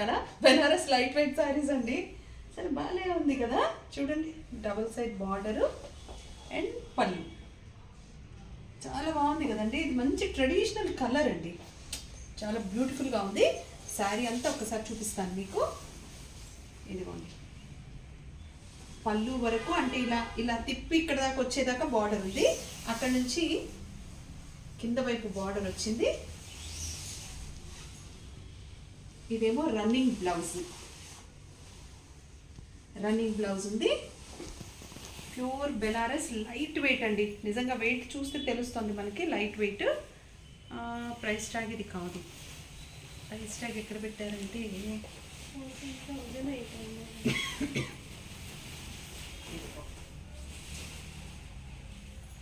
అనుకుంటున్నారా? Banaras light weight saris అండి. సరే బాగానే ఉంది కదా, చూడండి డబుల్ సైడ్ బార్డరు అండ్ పళ్ళు చాలా బాగుంది కదండి. ఇది మంచి ట్రెడిషనల్ కలర్ అండి, చాలా బ్యూటిఫుల్గా ఉంది. శారీ అంతా ఒకసారి చూపిస్తాను మీకు. ఇదిగోండి పళ్ళు వరకు అంటే ఇలా ఇలా తిప్పి ఇక్కడ దాకా వచ్చేదాకా బార్డర్ ఉంది. అక్కడ నుంచి కింద వైపు బార్డర్ వచ్చింది. ఇదేమో రన్నింగ్ బ్లౌజ్ ఉంది. ప్యూర్ బెనారస్ లైట్ వెయిట్ అండి. నిజంగా వెయిట్ చూస్తే తెలుస్తుంది మనకి లైట్ వెయిట్. ప్రైస్ ట్యాగ్ ఇది కాదు. ప్రైస్ ట్యాగ్ ఎక్కడ పెట్టారంటే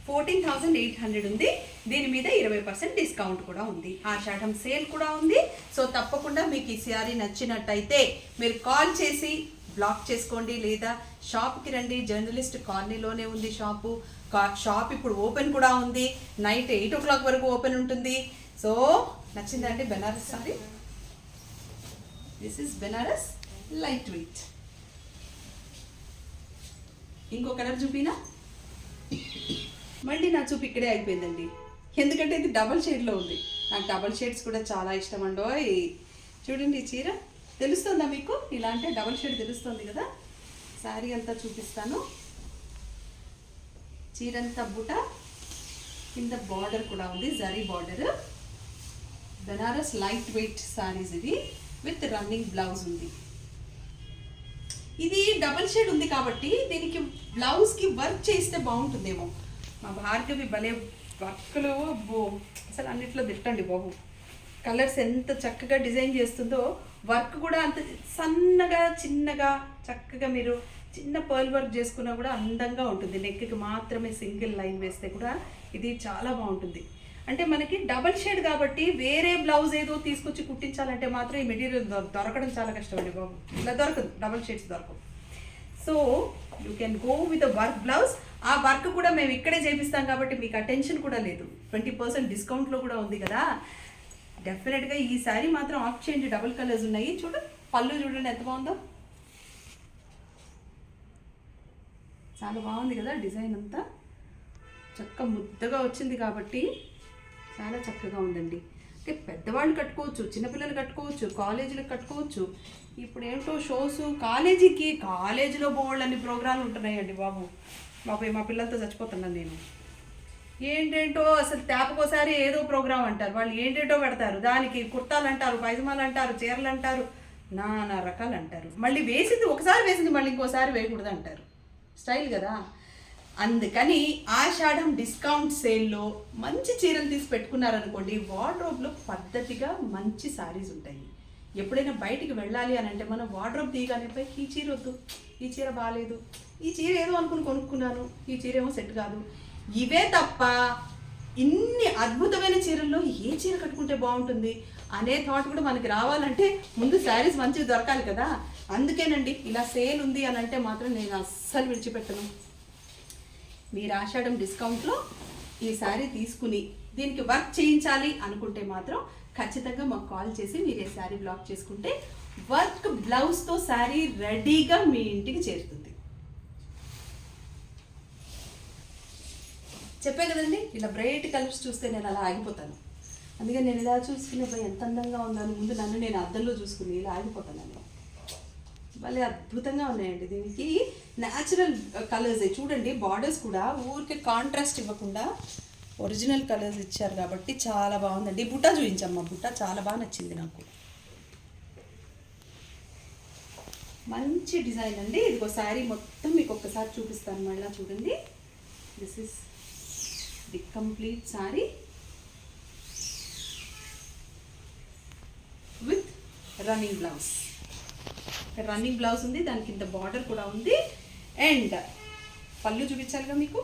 14,800 ఉంది. దీని మీద 20% డిస్కౌంట్ కూడా ఉంది. ఆషాఢం సేల్ కూడా ఉంది. సో తప్పకుండా మీకు ఈ శారీ నచ్చినట్టయితే మీరు కాల్ చేసి బ్లాక్ చేసుకోండి, లేదా షాప్కి రండి. జర్నలిస్ట్ కాలనీలోనే ఉంది షాపు. షాప్ ఇప్పుడు ఓపెన్ కూడా ఉంది. నైట్ 8 o'clock వరకు ఓపెన్ ఉంటుంది. సో నచ్చిందండి Banaras sari. This is Banaras light weight. ఇంకో కలర్ చూపినా? మళ్ళీ నా చూపు ఇక్కడే అయిపోయిందండి, ఎందుకంటే ఇది డబల్ షేడ్లో ఉంది. నాకు డబల్ షేడ్స్ కూడా చాలా ఇష్టం అండి. చూడండి చీర తెలుస్తుందా మీకు? ఇలా అంటే డబల్ షేడ్ తెలుస్తుంది కదా. శారీ అంతా చూపిస్తాను. చీర అంతా బుట్ట, కింద బార్డర్ కూడా ఉంది, zari border. Banaras light weight saris ఇవి విత్ రన్నింగ్ బ్లౌజ్ ఉంది. ఇది డబల్ షేడ్ ఉంది కాబట్టి దీనికి బ్లౌజ్కి వర్క్ చేస్తే బాగుంటుందేమో. మా భార్గవి భలే వర్క్లో అసలు అన్నిట్లో దిట్టండి బాబు. కలర్స్ ఎంత చక్కగా డిజైన్ చేస్తుందో, వర్క్ కూడా అంత సన్నగా చిన్నగా చక్కగా మీరు చిన్న పర్ల్ వర్క్ చేసుకున్నా కూడా అందంగా ఉంటుంది. నెక్కి మాత్రమే సింగిల్ లైన్ వేస్తే కూడా ఇది చాలా బాగుంటుంది. అంటే మనకి డబల్ షేడ్ కాబట్టి వేరే బ్లౌజ్ ఏదో తీసుకొచ్చి కుట్టించాలంటే మాత్రం ఈ మెటీరియల్ దొరకడం చాలా కష్టం అండి బాబు. ఇలా దొరకదు, డబల్ షేడ్స్ దొరకవు. So you can go with work blouse. ఆ వర్క్ కూడా మేము ఇక్కడే చేపిస్తాం కాబట్టి మీకు అటెన్షన్ కూడా లేదు. 20% డిస్కౌంట్లో కూడా ఉంది కదా. డెఫినెట్గా ఈ శారీ మాత్రం ఆఫ్ చేయండి. డబుల్ కలర్స్ ఉన్నాయి. చూడండి పళ్ళు చూడండి ఎంత బాగుందో, చాలా బాగుంది కదా. డిజైన్ అంతా చక్క ముద్దగా వచ్చింది కాబట్టి చాలా చక్కగా ఉందండి. అంటే పెద్దవాళ్ళు కట్టుకోవచ్చు, చిన్నపిల్లలు కట్టుకోవచ్చు, కాలేజీలకు కట్టుకోవచ్చు. ఇప్పుడు ఏంటో షోస్ కాలేజీలో బోల్డ్ అన్ని ప్రోగ్రాంలు ఉంటున్నాయండి బాబు. మా పిల్లలతో చచ్చిపోతున్నాను నేను. ఏంటేంటో అసలు తేపకోసారి ఏదో ప్రోగ్రాం అంటారు, వాళ్ళు ఏంటేంటో పెడతారు. దానికి కుర్తాలు అంటారు, పైజమాలు అంటారు, చీరలు అంటారు, నానా రకాలు అంటారు. మళ్ళీ ఒకసారి వేసింది మళ్ళీ ఇంకోసారి వేయకూడదు అంటారు. స్టైల్ కదా. అందుకని ఆషాఢం డిస్కౌంట్ సేల్లో మంచి చీరలు తీసి పెట్టుకున్నారనుకోండి, వార్డ్రోబ్లో పద్ధతిగా మంచి శారీస్ ఉంటాయి. ఎప్పుడైనా బయటికి వెళ్ళాలి అని అంటే మనం వార్డ్రోబ్ తీయగానే ఈ చీర వద్దు, ఈ చీర బాగాలేదు, ఈ చీర ఏదో అనుకుని కొనుక్కున్నాను, ఈ చీర ఏమో సెట్ కాదు, ఇవే తప్ప ఇన్ని అద్భుతమైన చీరల్లో ఏ చీర కట్టుకుంటే బాగుంటుంది అనే థాట్ కూడా మనకి రావాలంటే ముందు శారీస్ మంచిగా దొరకాలి కదా. అందుకేనండి ఇలా సేల్ ఉంది అని అంటే మాత్రం నేను అస్సలు విడిచిపెట్టను. మీరు ఆషాఢం డిస్కౌంట్లో ఈ శారీ తీసుకుని దీనికి వర్క్ చేయించాలి అనుకుంటే మాత్రం ఖచ్చితంగా మాకు కాల్ చేసి మీరు ఈ శారీ బ్లాక్ చేసుకుంటే వర్క్ బ్లౌజ్తో శారీ రెడీగా మీ ఇంటికి చేరుతుంది. చెప్పే కదండి, ఇలా బ్రైట్ కలర్స్ చూస్తే నేను అలా ఆగిపోతాను. అందుకని నేను ఇలా చూసుకునే ఎంత అందంగా ఉందని ముందు నన్ను నేను అద్దంలో చూసుకుని ఇలా ఆగిపోతాను. నేను భలే అద్భుతంగా ఉన్నాయండి. దీనికి న్యాచురల్ కలర్స్ చూడండి. బార్డర్స్ కూడా ఊరికే కాంట్రాస్ట్ ఇవ్వకుండా ఒరిజినల్ కలర్స్ ఇచ్చారు కాబట్టి చాలా బాగుందండి. బుట్ట చూపించమ్మా, బుట్ట చాలా బాగా నచ్చింది నాకు. మంచి డిజైన్ అండి. ఇదిగో శారీ మొత్తం మీకు ఒక్కసారి చూపిస్తాను మళ్ళీ చూడండి. This is the complete sari with running blouse ఉంది. దాని కింద బార్డర్ కూడా ఉంది. అండ్ పళ్ళు చూపించాలిగా మీకు.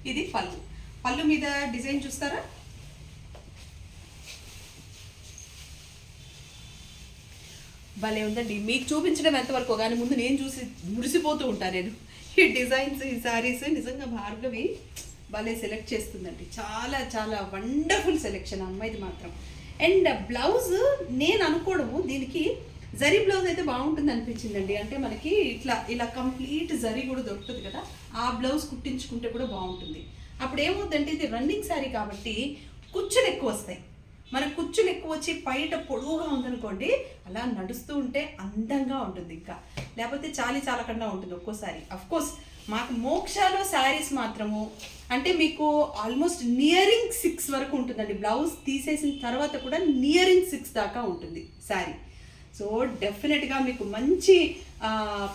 ఇది పళ్ళు మీద డిజైన్ చూస్తారా? భలే ఉందండి. మీకు చూపించడం ఎంతవరకు కానీ ముందు నేను చూసి మురిసిపోతూ ఉంటాను నేను. ఈ డిజైన్స్, ఈ శారీస్ నిజంగా భార్గవి భలే సెలెక్ట్ చేస్తుందండి. చాలా చాలా వండర్ఫుల్ సెలెక్షన్ అమ్మాయిది మాత్రం. అండ్ బ్లౌజ్ నేను అనుకోవడము దీనికి జరీ బ్లౌజ్ అయితే బాగుంటుంది అనిపించిందండి. అంటే మనకి ఇలా కంప్లీట్ జరీ కూడా దొరుకుతుంది కదా, ఆ బ్లౌజ్ కుట్టించుకుంటే కూడా బాగుంటుంది. అప్పుడు ఏమవుతుందంటే ఇది రన్నింగ్ శారీ కాబట్టి కుచ్చులు ఎక్కువ వస్తాయి. మనకు కుచ్చులు ఎక్కువ వచ్చి పైట పొడవుగా ఉందనుకోండి, అలా నడుస్తూ ఉంటే అందంగా ఉంటుంది. ఇంకా లేకపోతే చాలకుండా ఉంటుంది ఒక్కోసారి. అఫ్కోర్స్ మాకు మోక్షాలో శారీస్ మాత్రము అంటే మీకు ఆల్మోస్ట్ నియరింగ్ 6 వరకు ఉంటుందండి. బ్లౌజ్ తీసేసిన తర్వాత కూడా నియరింగ్ 6 దాకా ఉంటుంది శారీ. సో డెఫినెట్గా మీకు మంచి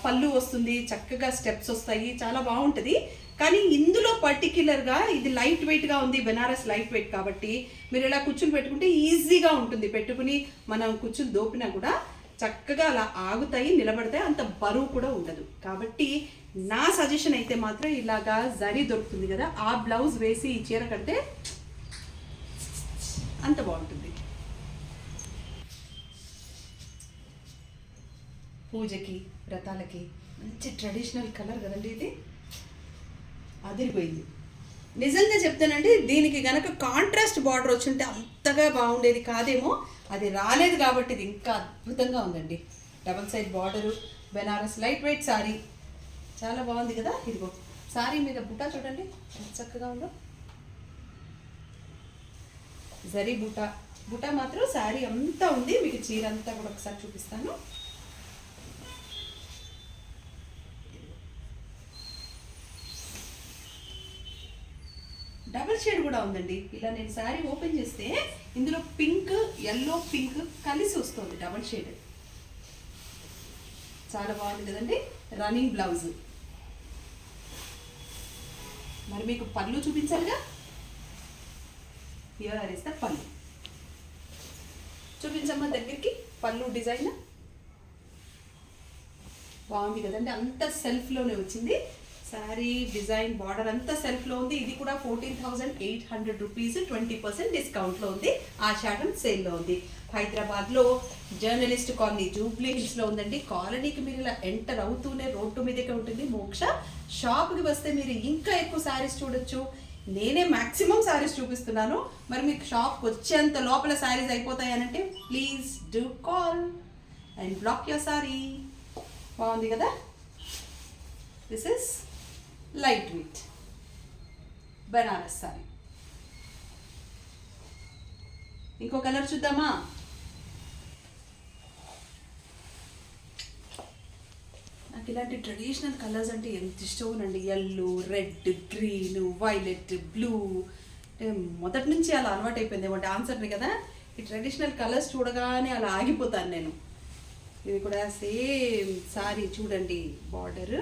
పళ్ళు వస్తుంది, చక్కగా స్టెప్స్ వస్తాయి, చాలా బాగుంటుంది. కానీ ఇందులో పర్టిక్యులర్గా ఇది లైట్ వెయిట్గా ఉంది, బెనారస్ లైట్ వెయిట్ కాబట్టి మీరు ఇలా కుచ్చులు పెట్టుకుంటే ఈజీగా ఉంటుంది. పెట్టుకుని మనం కుచ్చులు దోపినా కూడా చక్కగా అలా ఆగుతాయి, నిలబడతాయి, అంత బరువు కూడా ఉండదు. కాబట్టి నా సజెషన్ అయితే మాత్రం ఇలాగా జరీ దొరుకుతుంది కదా, ఆ బ్లౌజ్ వేసి ఈ చీర కడితే అంత బాగుంటుంది. పూజకి వ్రతాలకి మంచి ట్రెడిషనల్ కలర్ కదండి ఇది, అదిరిపోయింది. నిజంగా చెప్తానండి, దీనికి గనక కాంట్రాస్ట్ బార్డర్ వచ్చుంటే అంతగా బాగుండేది కాదేమో. అది రాలేదు కాబట్టి ఇది ఇంకా అద్భుతంగా ఉందండి. Double side border, Banaras light weight sari, చాలా బాగుంది కదా. ఇదిగో శారీ మీద బుటా చూడండి ఎంత చక్కగా ఉందో, జరీ బుటా మాత్రం శారీ అంతా ఉంది. మీకు చీర అంతా కూడా ఒకసారి చూపిస్తాను. డబల్ షేడ్ కూడా ఉందండి. ఇలా నేను శారీ ఓపెన్ చేస్తే ఇందులో పింక్, ఎల్లో, పింక్ కలిసి వస్తుంది డబల్ షేడ్. చాలా బాగుంది కదండి. Running blouse. మరి మీకు పళ్ళు చూపించాలిగా, హియర్ ఇస్ ద పళ్ళు. చూపించమ్మా దగ్గరికి పళ్ళు డిజైన్. బాగుంది కదండి, అంత సెల్ఫ్లోనే వచ్చింది. శారీ డిజైన్ బార్డర్ అంతా సెల్ఫ్లో ఉంది. ఇది కూడా 14,800 రూపీస్, 20% డిస్కౌంట్లో ఉంది. ఆషాఢం సేల్లో ఉంది. హైదరాబాద్లో జర్నలిస్ట్ కాలనీ జూబ్లీ హిల్స్లో ఉందండి. కాలనీకి మీరు ఇలా ఎంటర్ అవుతూనే రోడ్డు మీదకే ఉంటుంది మోక్ష. షాప్కి వస్తే మీరు ఇంకా ఎక్కువ శారీస్ చూడొచ్చు. నేనే మ్యాక్సిమం శారీస్ చూపిస్తున్నాను. మరి మీకు షాప్కి వచ్చేంత లోపల శారీస్ అయిపోతాయనంటే please do call and block your sari. బాగుంది కదా. This is light weight Banaras sari. ఇంకో కలర్ చూద్దామా. నాకు ఇలాంటి ట్రెడిషనల్ కలర్స్ అంటే ఎంత ఇష్టమోనండి. Yellow, red, green, violet, blue. మొదటి నుంచి అలా అలవాటు అయిపోయింది ఏమో డాన్సర్ని కదా. ఈ ట్రెడిషనల్ కలర్స్ చూడగానే అలా ఆగిపోతాను నేను. ఇది కూడా సేమ్ సారీ చూడండి. Border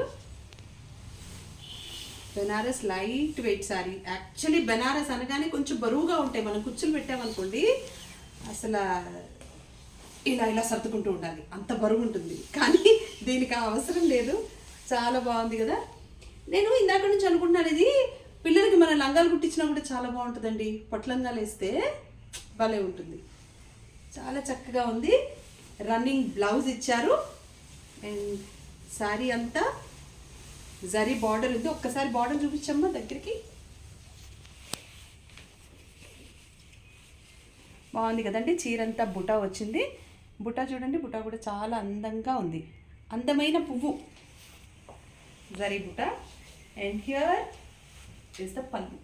Banaras light weight sari. Actually Banaras అనగానే కొంచెం బరువుగా ఉంటాయి. మనం కుచ్చులు పెట్టామనుకోండి అసలు ఇలా సర్దుకుంటూ ఉండాలి, అంత బరువు ఉంటుంది. కానీ దీనికి అవసరం లేదు. చాలా బాగుంది కదా. నేను ఇందాక నుంచి అనుకుంటున్నాను, ఇది పిల్లలకి మన లంగాలు కుట్టించినా కూడా చాలా బాగుంటుందండి. పట్లంగాలు వేస్తే భలే ఉంటుంది. చాలా చక్కగా ఉంది. రన్నింగ్ బ్లౌజ్ ఇచ్చారు అండ్ శారీ అంతా జరీ బార్డర్ ఉంది. ఒక్కసారి బార్డర్ చూపించమ్మా దగ్గరికి. బాగుంది కదండి. చీరంతా బుటా వచ్చింది. బుటా చూడండి, బుటా కూడా చాలా అందంగా ఉంది. అందమైన పువ్వు zari buta. And here is the పళ్ళు.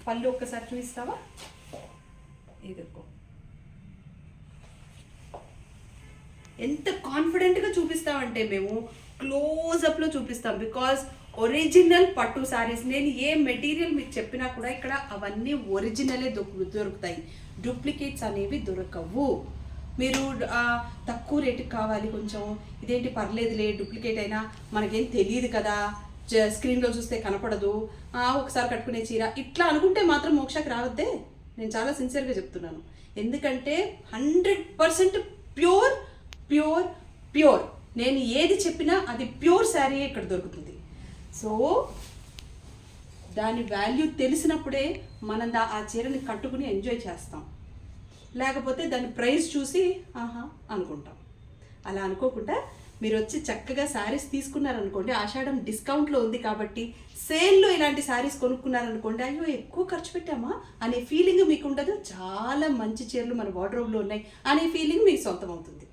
పళ్ళు ఒక్కసారి చూపిస్తావా. ఇదిగో ఎంత కాన్ఫిడెంట్గా చూపిస్తామంటే మేము క్లోజప్లో చూపిస్తాం. బికాజ్ ఒరిజినల్ పట్టు శారీస్. నేను ఏ మెటీరియల్ మీకు చెప్పినా కూడా ఇక్కడ అవన్నీ ఒరిజినలే దొరుకుతాయి. డూప్లికేట్స్ అనేవి దొరకవు. మీరు తక్కువ రేటుకి కావాలి కొంచెం, ఇదేంటి పర్లేదులే డూప్లికేట్ అయినా మనకేం తెలియదు కదా, స్క్రీన్లో చూస్తే కనపడదు, ఒకసారి కట్టుకునే చీర, ఇట్లా అనుకుంటే మాత్రం మోక్షకి రావద్దే. నేను చాలా సిన్సియర్గా చెప్తున్నాను. ఎందుకంటే 100% ప్యూర్ ప్యూర్ ప్యూర్. నేను ఏది చెప్పినా అది ప్యూర్ శారీ ఇక్కడ దొరుకుతుంది. సో దాని వాల్యూ తెలిసినప్పుడే మనం ఆ చీరని కట్టుకుని ఎంజాయ్ చేస్తాం. లేకపోతే దాని ప్రైస్ చూసి ఆహా అనుకుంటాం. అలా అనుకోకుండా మీరు వచ్చి చక్కగా శారీస్ తీసుకున్నారనుకోండి, ఆషాఢం డిస్కౌంట్లో ఉంది కాబట్టి సేల్లో ఇలాంటి శారీస్ కొనుక్కున్నారనుకోండి, అయ్యో ఎక్కువ ఖర్చు పెట్టామా అనే ఫీలింగ్ మీకు ఉండదు. చాలా మంచి చీరలు మన వార్డ్రోబ్లో ఉన్నాయి అనే ఫీలింగ్ మీకు సొంతం అవుతుంది.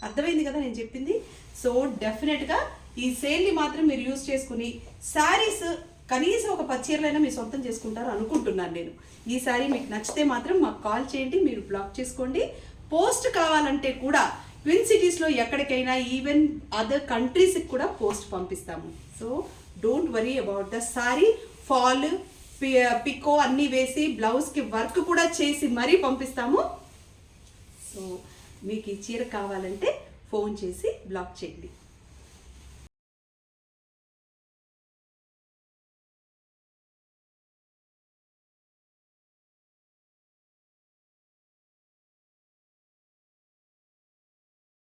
అర్థమైంది కదా నేను చెప్పింది? సో డెఫినెట్గా ఈ సేల్ని మాత్రం మీరు యూజ్ చేసుకుని శారీస్ కనీసం ఒక 10 చీరలైనా మీరు సొంతం చేసుకుంటారు అనుకుంటున్నాను నేను. ఈ శారీ మీకు నచ్చితే మాత్రం మాకు కాల్ చేయండి, మీరు బ్లాక్ చేసుకోండి. పోస్ట్ కావాలంటే కూడా ట్విన్ సిటీస్లో ఎక్కడికైనా, ఈవెన్ అదర్ కంట్రీస్కి కూడా పోస్ట్ పంపిస్తాము. So don't worry about the sari. Fall pico అన్నీ వేసి బ్లౌజ్కి వర్క్ కూడా చేసి మరీ పంపిస్తాము. సో మీకు ఈ చీర కావాలంటే ఫోన్ చేసి బ్లాక్ చేయండి.